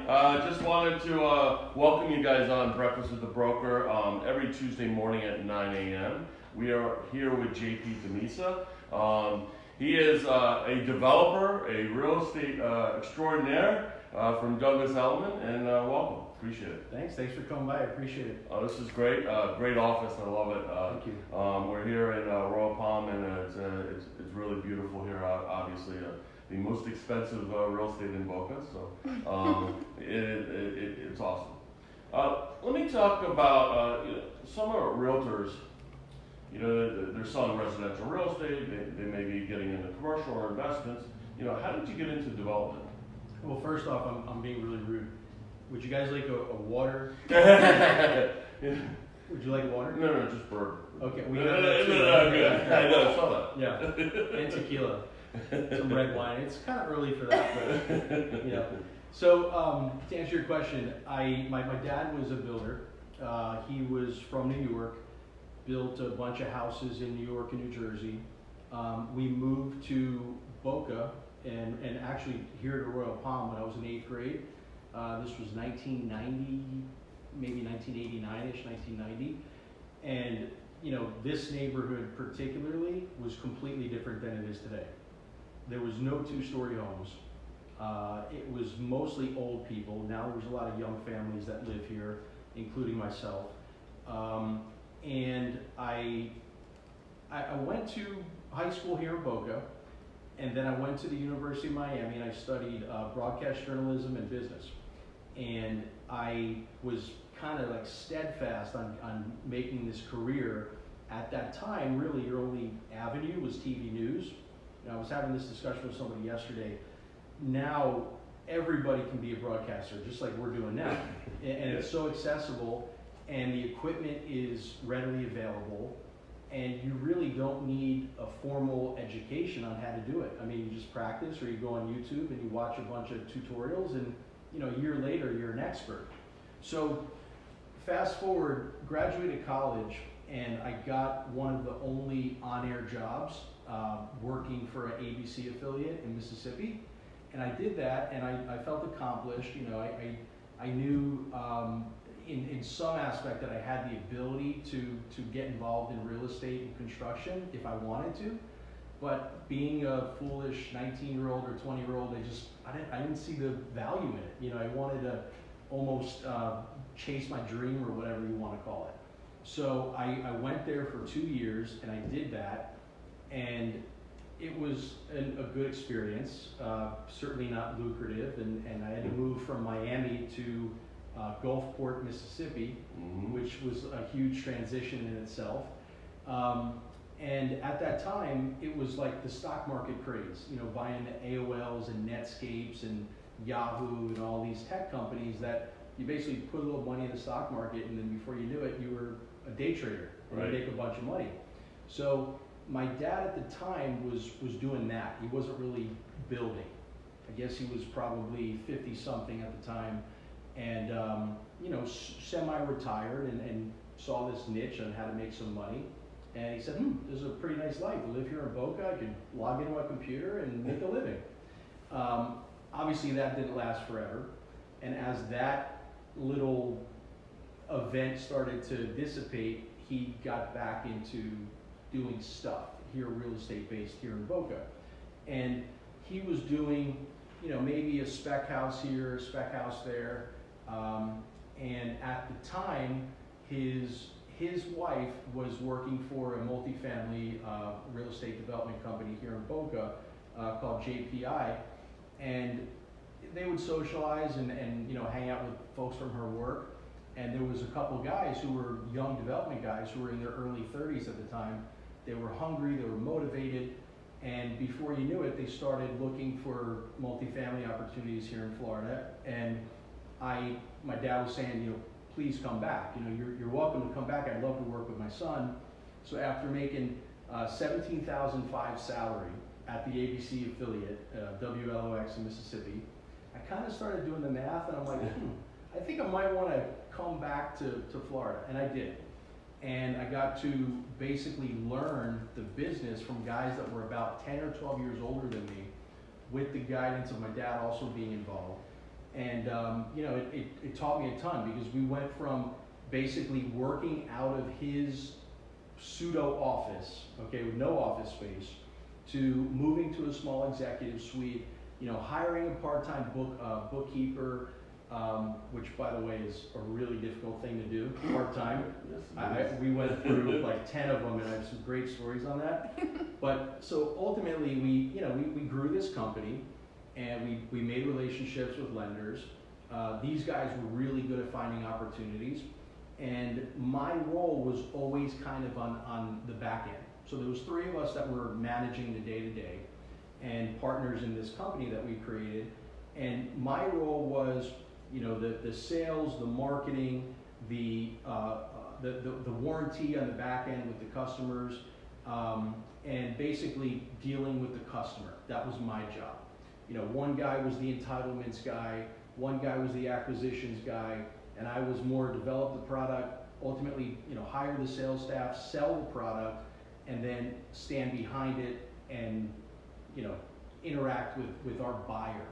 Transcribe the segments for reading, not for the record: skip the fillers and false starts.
Just wanted to welcome you guys on Breakfast with the Broker every Tuesday morning at 9 a.m. We are here with JP DiMisa. He is a developer, a real estate extraordinaire from Douglas Elliman, and welcome. Appreciate it. Thanks for coming by. I appreciate it. Oh, this is great. Great office. I love it. Thank you. We're here in Royal Palm, and it's really beautiful here. Obviously, the most expensive real estate in Boca, so it's awesome. Let me talk about some of our realtors. You know, they're selling residential real estate. They may be getting into commercial or investments. You know, how did you get into development? Well, first off, I'm being really rude. Would you guys like a water? Would you like water? No, just bourbon. Okay, we No, have that too. good. I know, I saw that. Yeah, and tequila, some red wine. It's kind of early for that, but you know. So to answer your question, my dad was a builder. He was from New York, built a bunch of houses in New York and New Jersey. We moved to Boca and actually here to Royal Palm when I was in 8th grade. This was 1990, maybe 1989-ish, 1990. And, you know, this neighborhood particularly was completely different than it is today. There was no two-story homes. It was mostly old people. Now there's a lot of young families that live here, including myself. And I went to high school here in Boca, and then I went to the University of Miami and I studied broadcast journalism and business. And I was kind of like steadfast on making this career. At that time, really your only avenue was TV news. And I was having this discussion with somebody yesterday. Now everybody can be a broadcaster, just like we're doing now. And it's so accessible, and the equipment is readily available, and you really don't need a formal education on how to do it. I mean, you just practice, or you go on YouTube and you watch a bunch of tutorials, and you know, a year later you're an expert. So fast forward, graduated college, and I got one of the only on-air jobs working for an ABC affiliate in Mississippi. And I did that, and I felt accomplished. You know, I knew in some aspect that I had the ability to get involved in real estate and construction if I wanted to. But being a foolish 19-year-old or 20-year-old, I didn't see the value in it. You know, I wanted to almost chase my dream, or whatever you want to call it. So I went there for 2 years, and I did that, and it was a good experience, certainly not lucrative, and I had to move from Miami to Gulfport, Mississippi, which was a huge transition in itself. And at that time, it was like the stock market craze, you know, buying the AOLs and Netscapes and Yahoo and all these tech companies that you basically put a little money in the stock market, and then before you knew it, you were a day trader and you make a bunch of money. So my dad at the time was doing that. He wasn't really building. I guess he was probably 50-something at the time, and you know, semi-retired, and saw this niche on how to make some money. And he said, this is a pretty nice life. I live here in Boca. I can log into my computer and make a living. Obviously, that didn't last forever. And as that little event started to dissipate, he got back into doing stuff here, real estate based here in Boca. And he was doing, you know, maybe a spec house here, a spec house there. And at the time, his wife was working for a multifamily real estate development company here in Boca called JPI, and they would socialize and you know, hang out with folks from her work. And there was a couple guys who were young development guys who were in their early 30s at the time. They were hungry, they were motivated, and before you knew it, they started looking for multifamily opportunities here in Florida. And my dad was saying, you know, please come back. You know, you're welcome to come back. I'd love to work with my son. So after making $17,500 salary at the ABC affiliate, WLOX in Mississippi, I kind of started doing the math, and I'm like, I think I might want to come back to Florida, and I did. And I got to basically learn the business from guys that were about 10 or 12 years older than me, with the guidance of my dad also being involved. And it taught me a ton, because we went from basically working out of his pseudo office, okay, with no office space, to moving to a small executive suite, hiring a part-time bookkeeper, which, by the way, is a really difficult thing to do, part-time. Yes, We went through like 10 of them, and I have some great stories on that. But so ultimately, we grew this company, and we made relationships with lenders. These guys were really good at finding opportunities, and my role was always kind of on the back end. So there was 3 of us that were managing the day-to-day, and partners in this company that we created. And my role was, the sales, the marketing, the warranty on the back end with the customers, and basically dealing with the customer. That was my job. One guy was the entitlements guy, one guy was the acquisitions guy, and I was more develop the product, ultimately, hire the sales staff, sell the product, and then stand behind it and, interact with our buyer.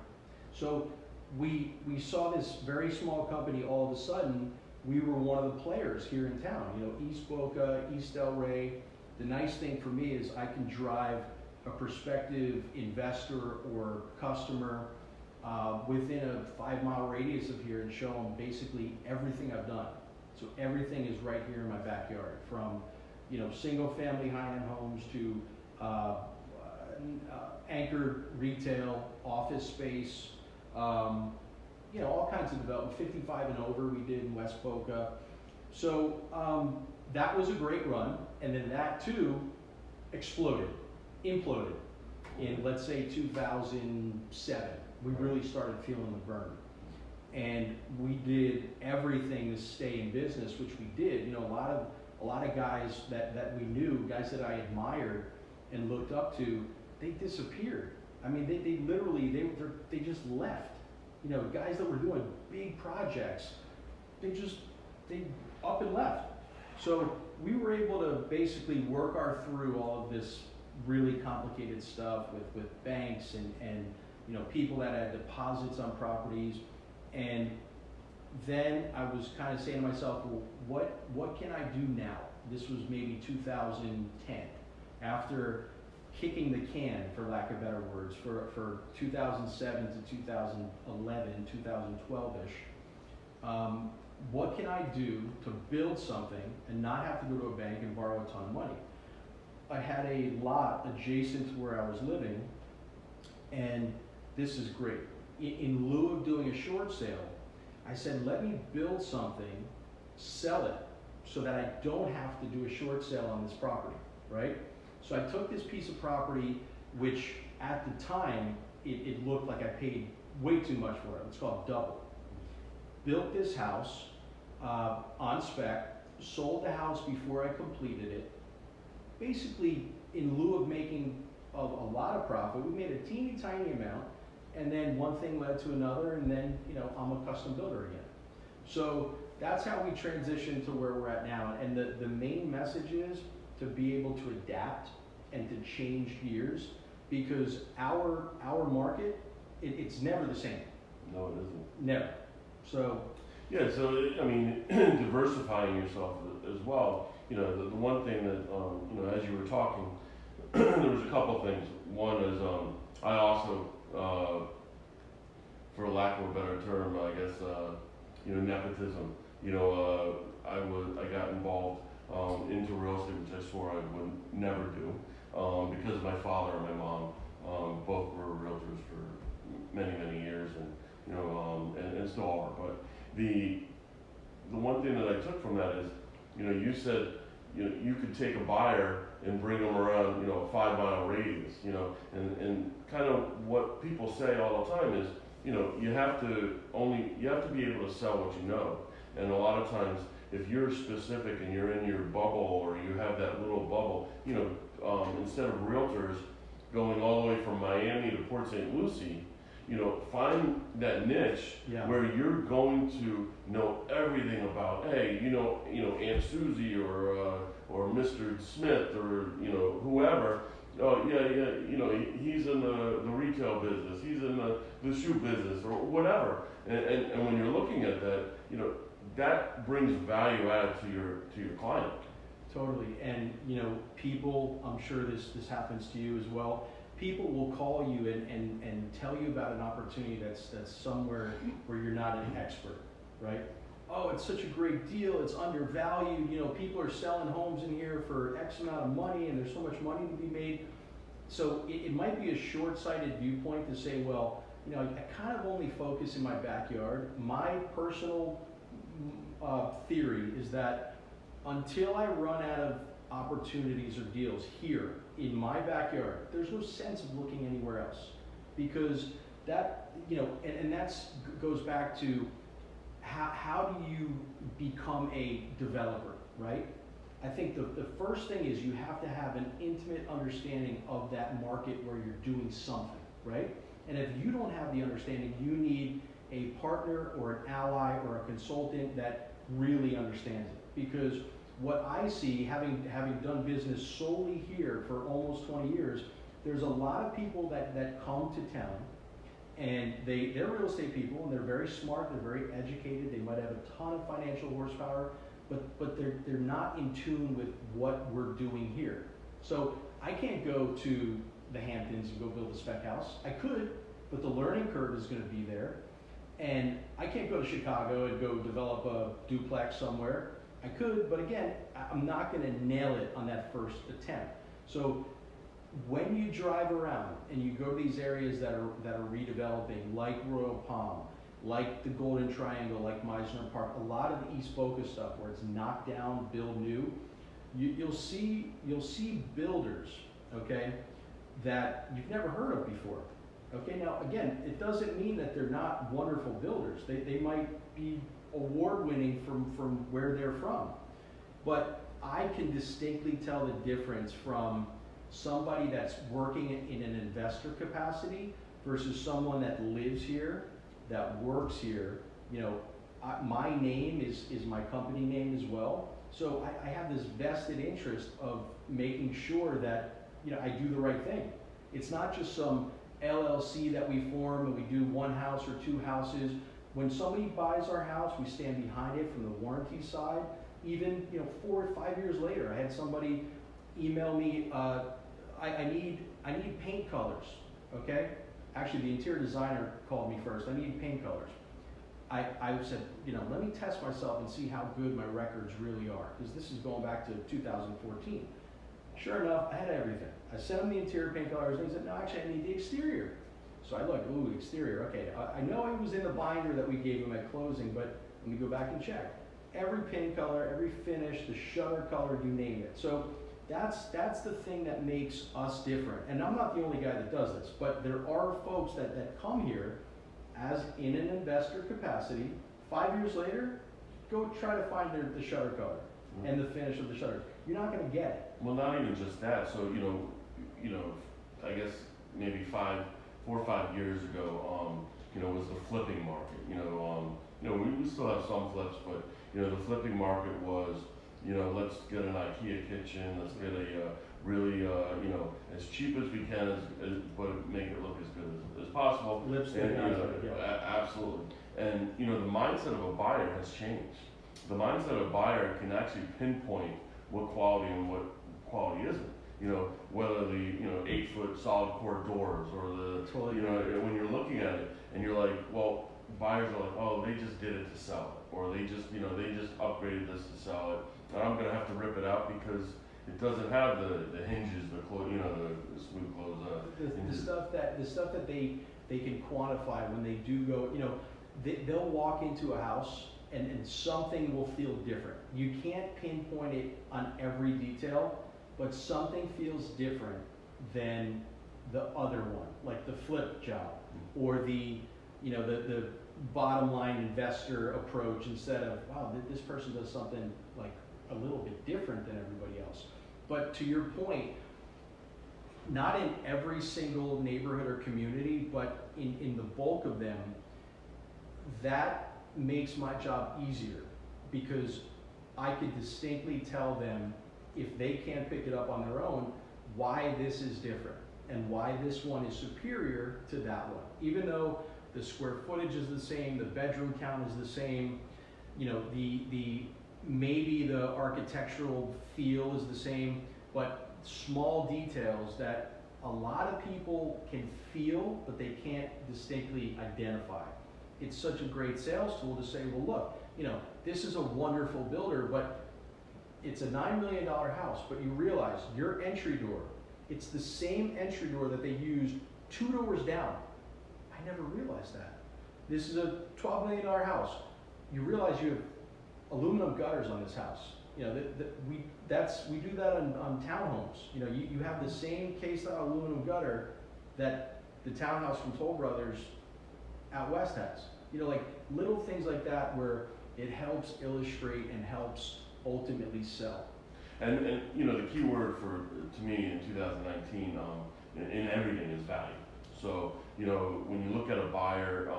So we saw this very small company. All of a sudden, we were one of the players here in town. East Boca, East El Rey. The nice thing for me is I can drive a prospective investor or customer within a 5-mile radius of here and show them basically everything I've done. So everything is right here in my backyard, from single-family high-end homes to anchored retail, office space, all kinds of development. 55 and over we did in West Boca. So that was a great run, and then that too imploded in, let's say, 2007. We really started feeling the burn, and we did everything to stay in business, which we did. A lot of guys that we knew, guys that I admired and looked up to, they disappeared. I mean, they literally they just left. Guys that were doing big projects, they up and left. So we were able to basically work through all of this really complicated stuff with banks and people that had deposits on properties. And then I was kind of saying to myself, well, what can I do now? This was maybe 2010, after kicking the can, for lack of better words, for 2007 to 2011, 2012-ish. What can I do to build something and not have to go to a bank and borrow a ton of money? I had a lot adjacent to where I was living, and this is great. In lieu of doing a short sale, I said, let me build something, sell it, so that I don't have to do a short sale on this property, right? So I took this piece of property, which at the time, it looked like I paid way too much for it. It's called double. Built this house on spec, sold the house before I completed it. Basically, in lieu of making a lot of profit, we made a teeny tiny amount, and then one thing led to another, and then I'm a custom builder again. So that's how we transitioned to where we're at now. And the main message is to be able to adapt and to change gears, because our market, it's never the same. No, it isn't. Never. So yeah, so I mean, diversifying yourself as well. The one thing that as you were talking, there was a couple things. One is I also, for lack of a better term, I guess, nepotism. I got involved into real estate, which I swore I would never do, because my father and my mom both were realtors for many, many years, and still are. But the one thing that I took from that is, you said, you could take a buyer and bring them around, a 5-mile radius, and kind of what people say all the time is, you have to be able to sell what you know. And a lot of times, if you're specific and you're in your bubble, or you have that little bubble, instead of realtors going all the way from Miami to Port St. Lucie, find that niche where you're going to know everything about, hey, Aunt Susie or Mr. Smith or whoever, Oh yeah, yeah. You know, he's in the retail business. He's in the shoe business or whatever. And when you're looking at that, you know, that brings value add to your client. Totally. And you know, people, I'm sure this happens to you as well. People will call you and tell you about an opportunity that's somewhere where you're not an expert, right? Oh, it's such a great deal, it's undervalued, you know, people are selling homes in here for X amount of money and there's so much money to be made. So it might be a short-sighted viewpoint to say, well, you know, I kind of only focus in my backyard. My personal theory is that until I run out of opportunities or deals here in my backyard, there's no sense of looking anywhere else. Because that, you know, and that's goes back to how do you become a developer, right? I think the first thing is you have to have an intimate understanding of that market where you're doing something, right? And if you don't have the understanding, you need a partner or an ally or a consultant that really understands it. Because what I see, having done business solely here for almost 20 years, there's a lot of people that come to town and they're real estate people and they're very smart, they're very educated, they might have a ton of financial horsepower, but they're not in tune with what we're doing here. So I can't go to the Hamptons and go build a spec house. I could, but the learning curve is going to be there. And I can't go to Chicago and go develop a duplex somewhere. I could, but again, I'm not going to nail it on that first attempt. So when you drive around and you go to these areas that are redeveloping, like Royal Palm, like the Golden Triangle, like Meisner Park, a lot of the East Focus stuff where it's knock down, build new, you'll see builders, okay, that you've never heard of before. Okay, now again, it doesn't mean that they're not wonderful builders. They might be award-winning from where they're from. But I can distinctly tell the difference from somebody that's working in an investor capacity versus someone that lives here, that works here. You know, my name is my company name as well. So I have this vested interest of making sure that, you know, I do the right thing. It's not just some LLC that we form and we do one house or two houses. When somebody buys our house, we stand behind it from the warranty side. Even, you know, 4 or 5 years later, I had somebody email me, I need paint colors, okay? Actually, the interior designer called me first. I need paint colors. I said, you know, let me test myself and see how good my records really are, because this is going back to 2014. Sure enough, I had everything. I sent him the interior paint colors, and he said, no, actually, I need the exterior. So I looked, ooh, exterior, okay. I know it was in the binder that we gave him at closing, but let me go back and check. Every paint color, every finish, the shutter color, you name it. So that's the thing that makes us different. And I'm not the only guy that does this, but there are folks that come here as in an investor capacity. 5 years later, go try to find the shutter color and the finish of the shutter. You're not going to get it. Well, not even just that. So you know, I guess maybe 4 or 5 years ago, you know, was the flipping market. You know, we still have some flips, but you know, the flipping market was, you know, let's get an IKEA kitchen, let's get a really, you know, as cheap as we can, but make it look as good as possible. Lipstick, and, you know, yeah. Absolutely. And you know, the mindset of a buyer has changed. The mindset of a buyer can actually pinpoint what quality and what quality isn't. You know, whether the 8-foot solid core doors or the totally, you know, when you're looking at it and you're like, well, buyers are like, oh, they just did it to sell it, or they just upgraded this to sell it, and I'm gonna have to rip it out because it doesn't have the hinges, the smooth close. The stuff that they can quantify when they do go, you know, they'll walk into a house and something will feel different. You can't pinpoint it on every detail, but something feels different than the other one, like the flip job or the bottom line investor approach, instead of, wow, this person does something like a little bit different than everybody else. But to your point, not in every single neighborhood or community, but in the bulk of them, that makes my job easier, because I could distinctly tell them if they can't pick it up on their own, why this is different and why this one is superior to that one. Even though the square footage is the same, the bedroom count is the same, you know, maybe the architectural feel is the same, but small details that a lot of people can feel, but they can't distinctly identify. It's such a great sales tool to say, well, look, you know, this is a wonderful builder, but it's a $9 million house, but you realize your entry door, it's the same entry door that they used 2 doors down. I never realized that. This is a $12 million house. You realize you have aluminum gutters on this house. You know, we do that on townhomes. You know, you have the same case-style aluminum gutter that the townhouse from Toll Brothers out west has. You know, like little things like that where it helps illustrate and helps ultimately sell. And you know, the key word to me in 2019 in everything is value. So you know, when you look at a buyer,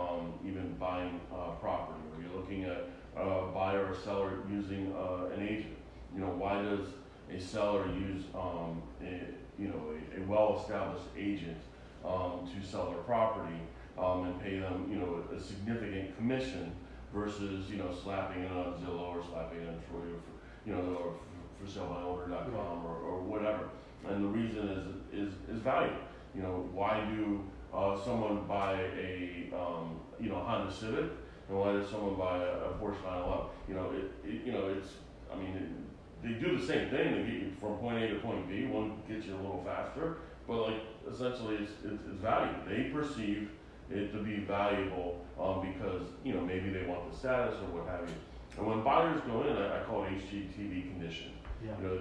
even buying property, or you're looking at a buyer or seller using an agent, you know, why does a seller use a well-established agent to sell their property and pay them, you know, a significant commission versus, you know, slapping it on Zillow or slapping it on Troy, or for salebyowner.com or whatever. And the reason is value. You know, why do someone buy a Honda Civic, and why does someone buy a Porsche 911? They do the same thing. They get you from point A to point B. One gets you a little faster, but like essentially it's value. They perceive it to be valuable because, you know, maybe they want the status or what have you. And when buyers go in, I call it HGTV condition. Yeah. You know,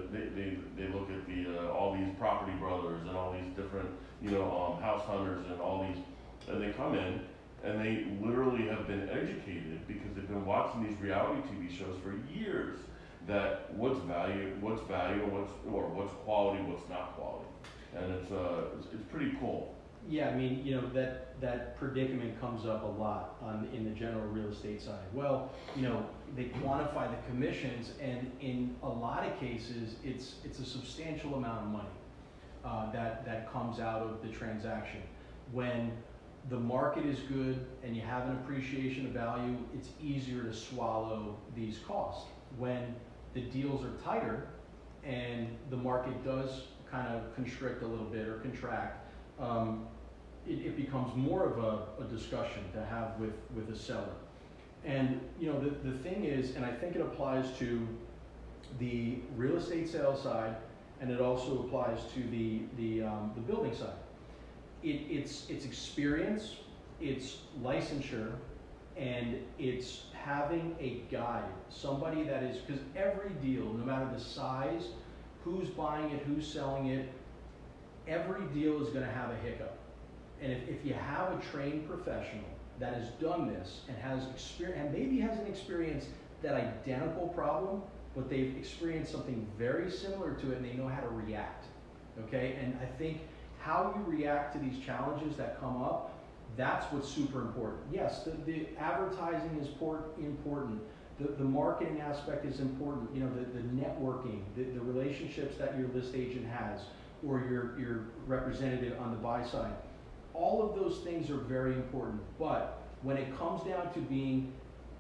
they look at the all these property brothers and all these different, you know, house hunters and all these, and they come in and they literally have been educated because they've been watching these reality TV shows for years that what's value, what's quality, what's not quality, and it's pretty cool. Yeah, I mean, you know, that predicament comes up a lot in the general real estate side. Well, you know, they quantify the commissions, and in a lot of cases, it's a substantial amount of money that comes out of the transaction. When the market is good and you have an appreciation of value, it's easier to swallow these costs. When the deals are tighter and the market does kind of constrict a little bit or contract, it becomes more of a discussion to have with a seller. And you know, the thing is, and I think it applies to the real estate sales side, and it also applies to the building side. It's experience, it's licensure, and it's having a guide, somebody that is, because every deal, no matter the size, who's buying it, who's selling it, every deal is going to have a hiccup. And if you have a trained professional that has done this and has experience, and maybe hasn't experienced that identical problem, but they've experienced something very similar to it and they know how to react, okay? And I think how you react to these challenges that come up, that's what's super important. Yes, the advertising is important. The marketing aspect is important. You know, the networking, the relationships that your list agent has, or your representative on the buy side. All of those things are very important, but when it comes down to being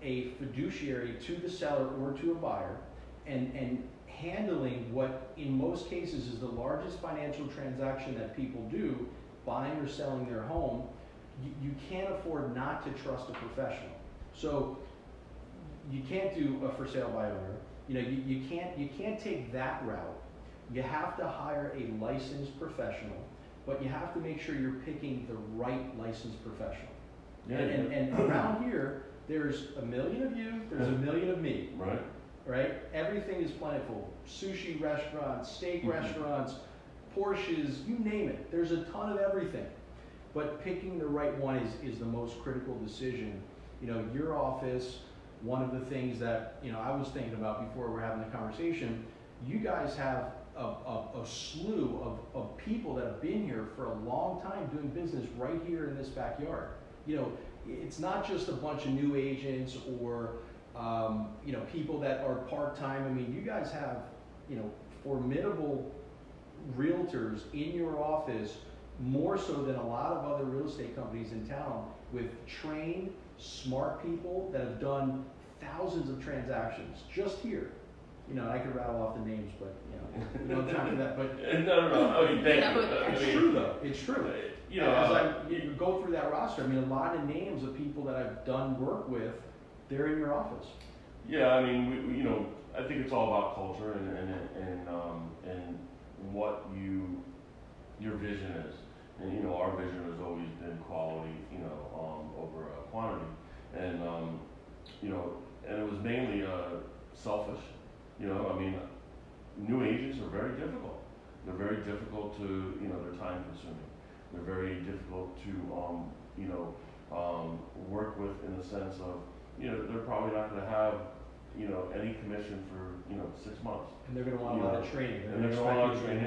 a fiduciary to the seller or to a buyer and handling what in most cases is the largest financial transaction that people do, buying or selling their home, you can't afford not to trust a professional. So you can't do a for sale by owner. You know, you can't take that route. You have to hire a licensed professional, but you have to make sure you're picking the right licensed professional. Yeah, and around here, there's a million of you, there's a million of me. Right. Right? Everything is plentiful. Sushi restaurants, steak restaurants, Porsches, you name it. There's a ton of everything. But picking the right one is the most critical decision. You know, your office, one of the things that, you know, I was thinking about before we're having the conversation, you guys have a slew of people that have been here for a long time doing business right here in this backyard. You know, it's not just a bunch of new agents or, you know, people that are part-time. I mean, you guys have, you know, formidable realtors in your office more so than a lot of other real estate companies in town, with trained, smart people that have done thousands of transactions just here. You know, I could rattle off the names, but we don't have time for that. But no. I mean, thank you. It's true though. It's true. You know, as you go through that roster, I mean, a lot of names of people that I've done work with, they're in your office. Yeah, I mean, I think it's all about culture and what your vision is. And our vision has always been quality, over quantity. And and it was mainly selfish. I mean, new agents are very difficult. They're very difficult to, they're time consuming. They're very difficult to, work with, in the sense of, they're probably not going to have, any commission for, 6 months. And they're going to want a lot of training. And they're going to want a lot of training.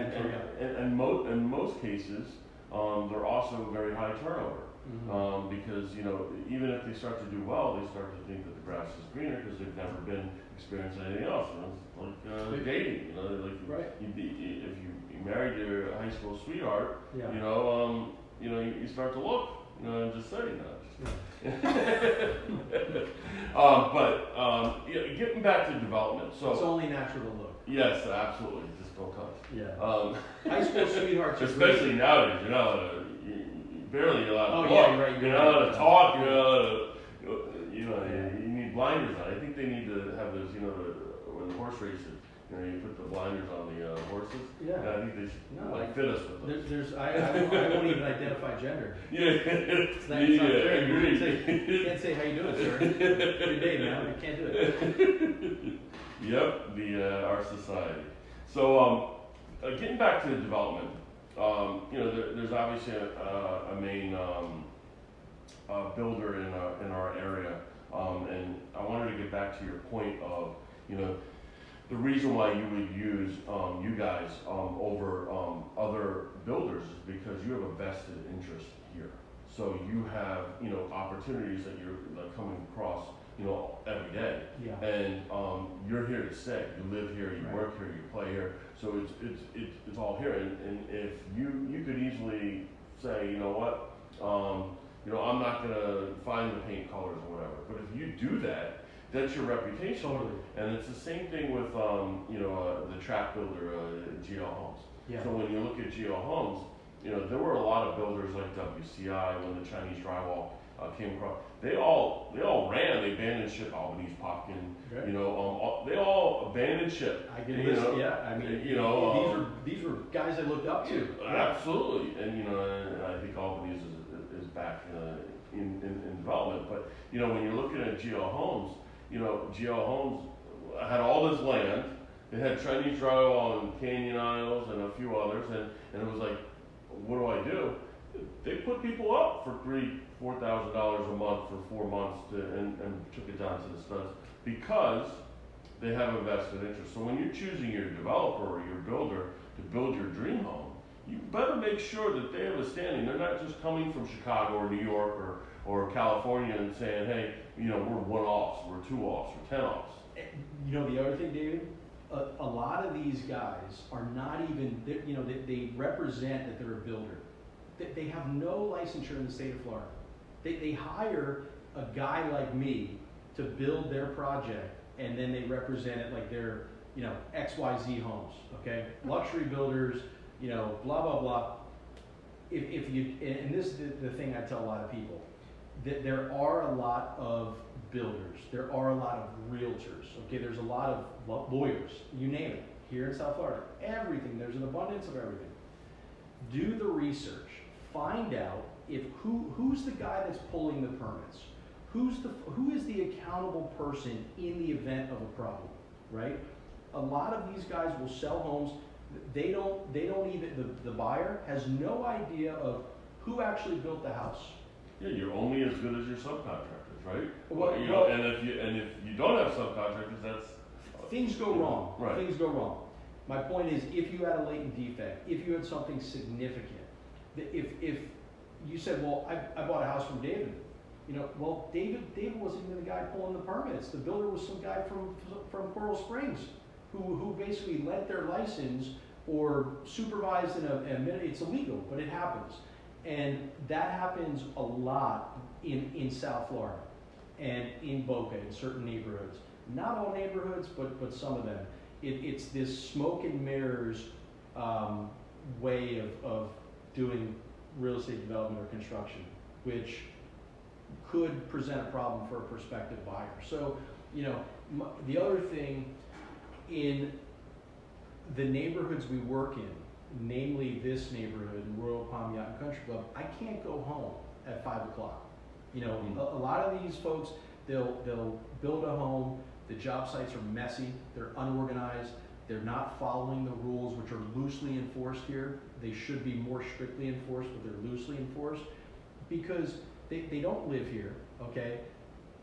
And in most cases, they're also very high turnover. Mm-hmm. Because, even if they start to do well, they start to think that the grass is greener because they've never been experienced anything else. It's like dating, right. If you married your high school sweetheart, yeah. You start to look, and just say, getting back to development. So it's only natural to look. Yes, absolutely. Just don't touch. Yeah. High school sweethearts, especially nowadays, you're barely allowed to look. Yeah, you're right. You're not allowed to talk. You need blinders on. I think they need to have those. When the horse races, you put the blinders on the horses. Yeah. And I think they should fit us with those. I won't even identify gender. Yeah. It's not fair. You can't say how you doing, sir. Good day, man. You can't do it. Yep. Our society. So getting back to the development, there's obviously a main builder in our area, and I wanted to get back to your point of the reason why you would use you guys over other builders is because you have a vested interest here. So you have opportunities that you're coming across every day. Yeah. And you're here to stay. You live here, you work here, you play here. So it's all here. And if you could easily say, you know what, I'm not gonna find the paint colors or whatever. But if you do that, that's your reputation. Totally. And it's the same thing with the track builder, GL Homes. Yeah. So when you look at GL Homes, there were a lot of builders like WCI when the Chinese drywall came across. They all ran. They abandoned ship. Albany's Popkin. Right. They all abandoned ship. I get this. Yeah. I mean, these were guys I looked up to. Absolutely. And and I think Albany's is back in development. But when you're looking at GL Homes, GL Homes had all this land. They had Chinese drywall and Canyon Isles and a few others, and it was like, what do I do? They put people up for $3,000-4,000 a month for 4 months and took it down to the studs because they have a vested interest. So when you're choosing your developer or your builder to build your dream home, you better make sure that they have a standing. They're not just coming from Chicago or New York or California and saying, hey, we're one-offs, we're two-offs, we're 10-offs. The other thing, David, a lot of these guys are not even, they represent that they're a builder. They have no licensure in the state of Florida. They hire a guy like me to build their project, and then they represent it like they're, XYZ Homes, okay? Luxury builders, blah, blah, blah. If you, and this is the thing I tell a lot of people, that there are a lot of builders, there are a lot of realtors, okay? There's a lot of lawyers, you name it, here in South Florida. Everything, there's an abundance of everything. Do the research. Find out who's the guy that's pulling the permits, who is the accountable person in the event of a problem, right? A lot of these guys will sell homes. They don't even the buyer has no idea of who actually built the house. Yeah, you're only as good as your subcontractors, right? Well, and if you don't have subcontractors, that's things go wrong. Right. Things go wrong. My point is, if you had a latent defect, if you had something significant, if you said, well, I bought a house from David, well, David wasn't even the guy pulling the permits. The builder was some guy from Coral Springs who basically lent their license or supervised in a minute. It's illegal, but it happens. And that happens a lot in South Florida and in Boca, in certain neighborhoods. Not all neighborhoods, but some of them. It's this smoke and mirrors way of doing real estate development or construction, which could present a problem for a prospective buyer. So, you know, the other thing, in the neighborhoods we work in, namely this neighborhood, Royal Palm Yacht and Country Club, I can't go home at 5 o'clock. You know, a lot of these folks, they'll build a home, the job sites are messy, they're unorganized, they're not following the rules, which are loosely enforced here. They should be more strictly enforced, but they're loosely enforced because they don't live here, okay?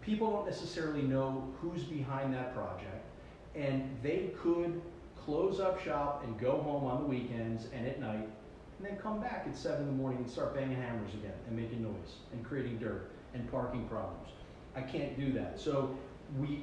People don't necessarily know who's behind that project, and they could close up shop and go home on the weekends and at night, and then come back at 7 in the morning and start banging hammers again and making noise and creating dirt and parking problems. I can't do that. So we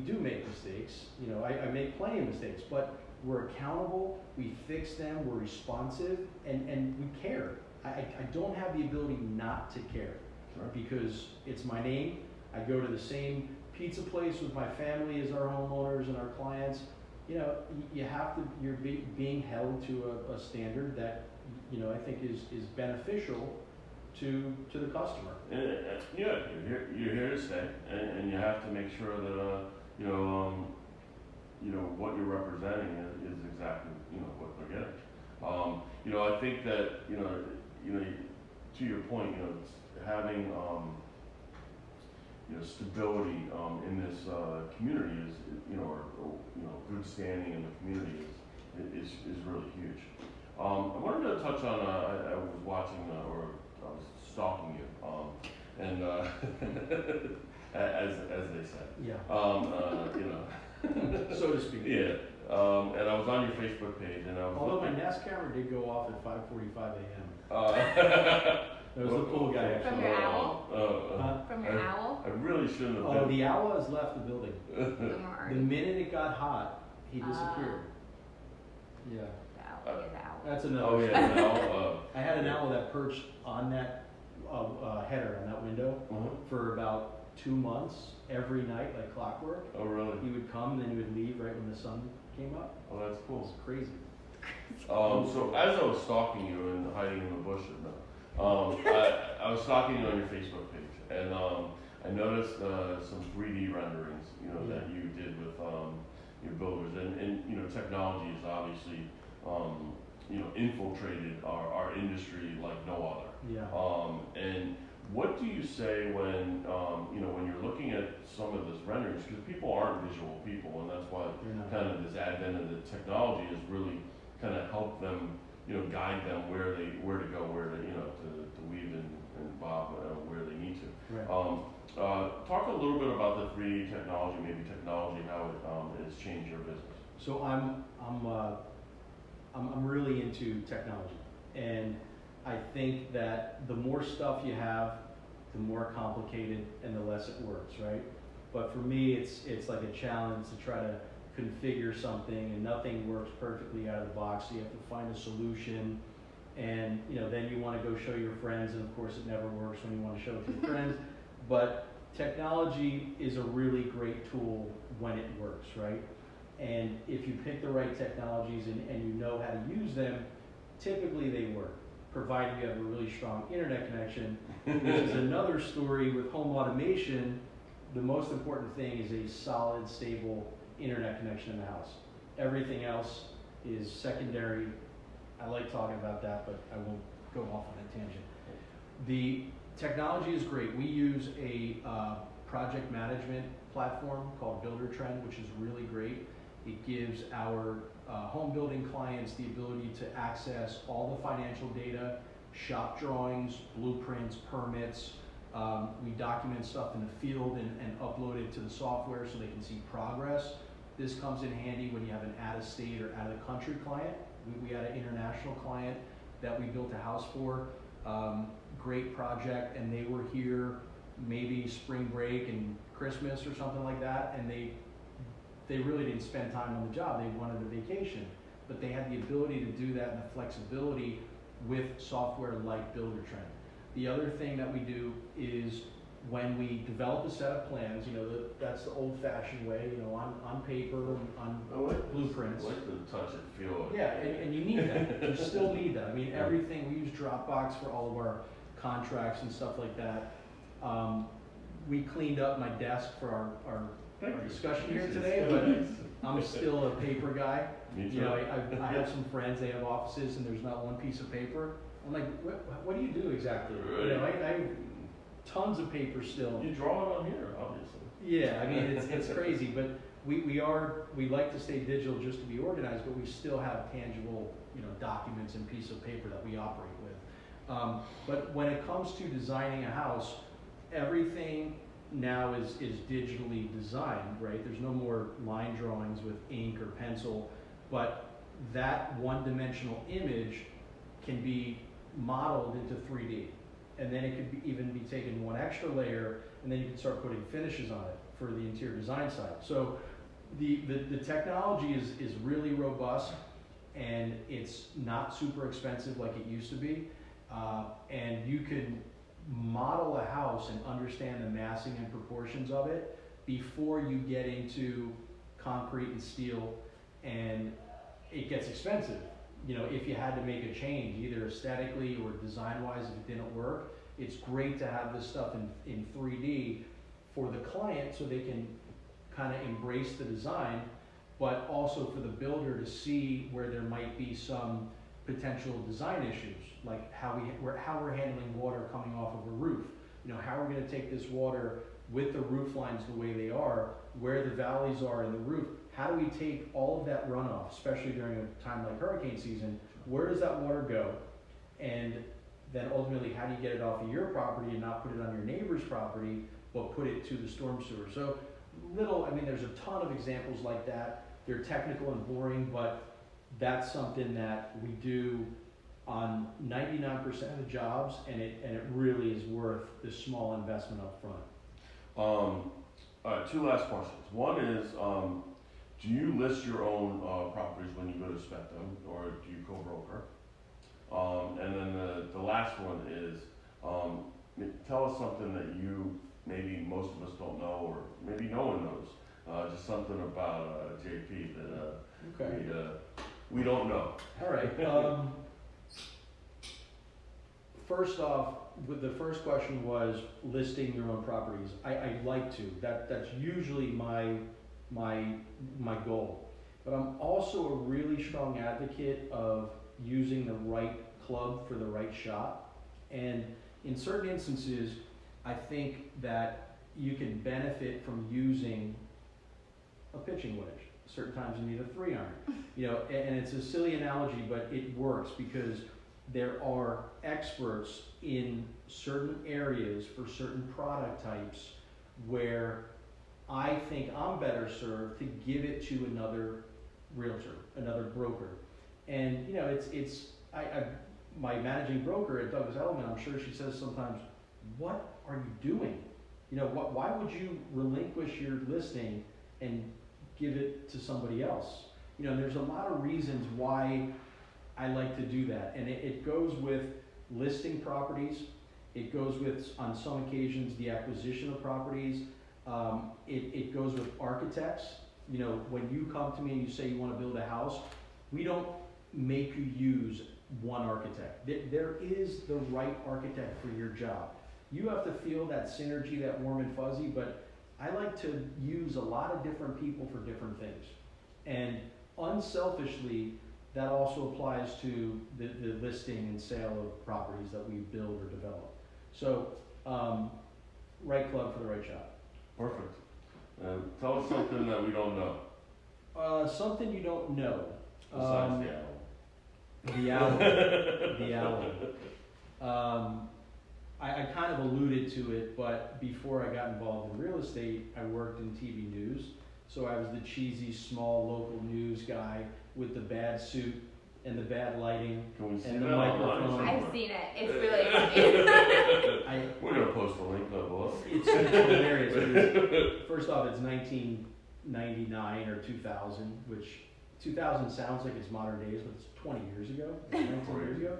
do make mistakes. You know, I make plenty of mistakes, but we're accountable, we fix them, we're responsive, and we care. I don't have the ability not to care. Sure. Because it's my name. I go to the same pizza place with my family as our homeowners and our clients. You know, you have to, you're being held to a standard that, you know, I think is beneficial to the customer. Yeah, you're here to stay, and you have to make sure that you know what you're representing is exactly what they're getting. You know, I think that you know to your point, you know, having stability in this community is or good standing in the community is really huge. I wanted to touch on I was watching or I was stalking you and as they say. Yeah. So to speak. Yeah. And I was on your Facebook page, and I was. Although looking. my Nest camera did go off at 5:45 a.m. That was the pool guy. Actually. From your owl? From your owl? I really shouldn't have. Oh, the owl has left the building. The The minute it got hot, he disappeared. Yeah. The owl. The owl. That's another. Oh yeah, an owl. I had an owl that perched on that header on that window for about 2 months every night, like clockwork. Oh really? He would come, then he would leave right when the sun came up. Oh, that's It cool. was crazy. So as I was stalking you and hiding in the bushes, I was stalking you on your Facebook page, and I noticed some 3D renderings, that you did with your builders, and technology has obviously, infiltrated our industry like no other. Yeah. And what do you say when, when you're looking at some of this renderings, because people aren't visual people, and that's why kind of this advent of the technology has really kind of helped them, guide them where to go, where to, to weave and bob where they need to. Right. Talk a little bit about the 3D technology, maybe technology, how it has changed your business. So I'm really into technology, and I think that the more stuff you have, the more complicated and the less it works, right? But for me, it's like a challenge to try to configure something, and nothing works perfectly out of the box. So you have to find a solution, and then you want to go show your friends, and of course it never works when you want to show it to your friends. But technology is a really great tool when it works, right? And if you pick the right technologies and you know how to use them, typically they work, provided you have a really strong internet connection, which is another story with home automation. The most important thing is a solid, stable internet connection in the house. Everything else is secondary. I like talking about that, but I won't go off on that tangent. The technology is great. We use a project management platform called Builder Trend, which is really great. It gives our home building clients the ability to access all the financial data, shop drawings, blueprints, permits. We document stuff in the field and upload it to the software so they can see progress. This comes in handy when you have an out-of-state or out-of-the-country client. We had an international client that we built a house for. Great project, and they were here maybe spring break and Christmas or something like that, and they really didn't spend time on the job. They wanted a vacation. but they had the ability to do that and the flexibility with software like Buildertrend. The other thing that we do is when we develop a set of plans, that's the old-fashioned way, on paper, on blueprints. I like the touch and feel. Yeah, and you need that. You still need that. I mean, everything, we use Dropbox for all of our contracts and stuff like that. We cleaned up my desk for our discussion here today, but I'm still a paper guy. Me too. I have some friends, they have offices and there's not one piece of paper. I'm like, what do you do exactly? Right. I have tons of paper still. You draw it on here, obviously. Yeah, I mean, it's crazy, but we like to stay digital just to be organized, but we still have tangible, documents and pieces of paper that we operate with. But when it comes to designing a house, everything now is digitally designed, right? There's no more line drawings with ink or pencil, but that one-dimensional image can be modeled into 3D. And then it could even be taken one extra layer, and then you can start putting finishes on it for the interior design side. So the technology is really robust, and it's not super expensive like it used to be. And you can model a house and understand the massing and proportions of it before you get into concrete and steel, and it gets expensive. If you had to make a change, either aesthetically or design-wise, if it didn't work, it's great to have this stuff in 3D for the client so they can kind of embrace the design, but also for the builder to see where there might be some potential design issues, like how we're handling water coming off of a roof. How we're going to take this water with the roof lines the way they are, where the valleys are in the roof. How do we take all of that runoff, especially during a time like hurricane season? Where does that water go? And then ultimately, how do you get it off of your property and not put it on your neighbor's property, but put it to the storm sewer? So there's a ton of examples like that. They're technical and boring, but that's something that we do on 99% of the jobs, and it really is worth the small investment up front. All right, two last questions. One is, do you list your own properties when you go to spec them, or do you co-broker? And then the last one is, tell us something that maybe most of us don't know, or maybe no one knows. Just something about JP that we don't know. All right. First off, the first question was listing your own properties. I like to. That's usually my goal. But I'm also a really strong advocate of using the right club for the right shot. And in certain instances, I think that you can benefit from using a pitching wedge. Certain times you need a 3-iron. And it's a silly analogy, but it works because there are experts in certain areas for certain product types where I think I'm better served to give it to another realtor, another broker. And my managing broker at Douglas Elliman, I'm sure she says sometimes, what are you doing? Why would you relinquish your listing and give it to somebody else? There's a lot of reasons why I like to do that. And it goes with listing properties. It goes with, on some occasions, the acquisition of properties. It goes with architects. When you come to me and you say you want to build a house, we don't make you use one architect. There is the right architect for your job. You have to feel that synergy, that warm and fuzzy, but I like to use a lot of different people for different things. And unselfishly, that also applies to the listing and sale of properties that we build or develop. So, right club for the right shot. Perfect. Tell us something that we don't know. Something you don't know. Besides the owl. The owl. I kind of alluded to it, but before I got involved in real estate, I worked in TV news. So I was the cheesy, small, local news guy with the bad suit and the bad lighting and the microphone. I've seen it. It's really funny. We're going to post a link below. It's hilarious. First off, it's 1999 or 2000, which 2000 sounds like it's modern days, but it's 20 years ago, 19 years ago.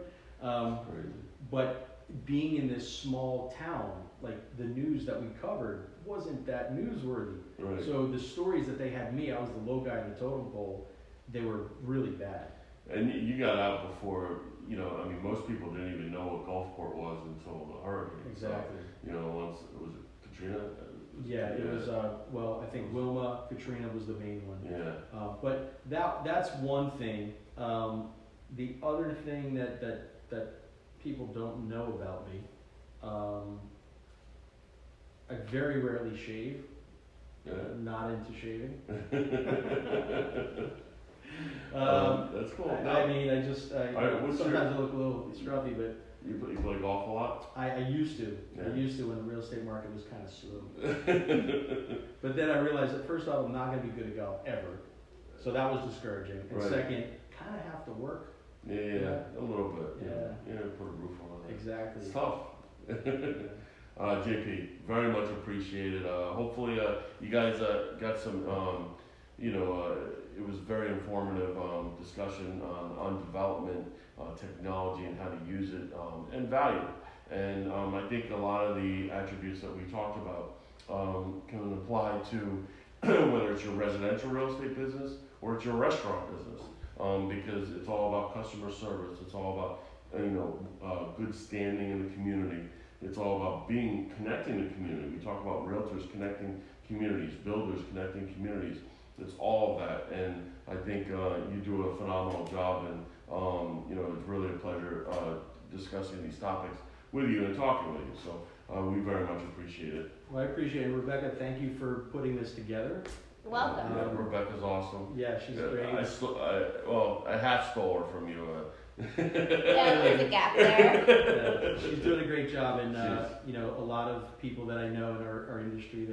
Crazy. But being in this small town, like the news that we covered wasn't that newsworthy. Right. So the stories that they had me, I was the low guy in the totem pole, they were really bad. And you got out before, you know, I mean, most people didn't even know what Gulfport was until the hurricane. Exactly. So, you know, once, was it Katrina? Yeah, it was, well, I think Wilma, Katrina was the main one. Yeah. But that's one thing. The other thing that people don't know about me, I very rarely shave. Yeah. Not into shaving. That's cool. I mean, I right, sometimes I look a little scruffy, but You play golf a lot? I used to. Yeah. I used to when the real estate market was kind of slow. But then I realized that first off, I'm not going to be good at golf ever. So that was discouraging. And Right. second, kind of have to work. Yeah, a little bit. Yeah. Yeah, put a roof on it. Exactly. It's tough. JP, very much appreciated. Hopefully, you guys got some, it was very informative discussion on development, technology, and how to use it, and value. And I think a lot of the attributes that we talked about can apply to whether it's your residential real estate business or it's your restaurant business, because it's all about customer service. It's all about good standing in the community. It's all about connecting the community. We talk about realtors connecting communities, builders connecting communities. It's all of that, and I think you do a phenomenal job, and it's really a pleasure discussing these topics with you and talking with you. So we very much appreciate it. Well, I appreciate it. Rebecca, thank you for putting this together. Welcome. Rebecca's awesome. Yeah, she's great. I half stole her from you. Yeah, there's a gap there. She's doing a great job, and a lot of people that I know in our industry,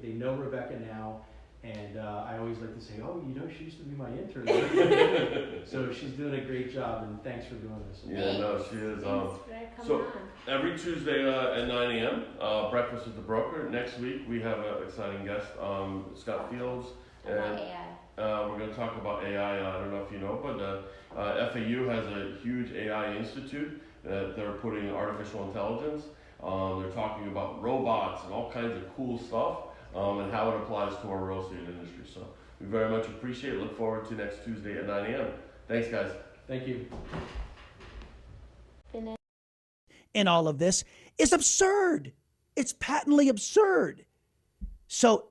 they know Rebecca now, and I always like to say, oh, she used to be my intern. So she's doing a great job, and thanks for doing this. Yeah, no, she is. Thanks for so coming on. every Tuesday at 9 a.m., breakfast with the broker. Next week we have an exciting guest, Scott Fields, and we're going to talk about AI. I don't know if you know, but FAU has a huge AI institute that they're putting artificial intelligence. They're talking about robots and all kinds of cool stuff, and how it applies to our real estate industry. So we very much appreciate it. Look forward to next Tuesday at 9 a.m. Thanks, guys. Thank you. And all of this is absurd. It's patently absurd. So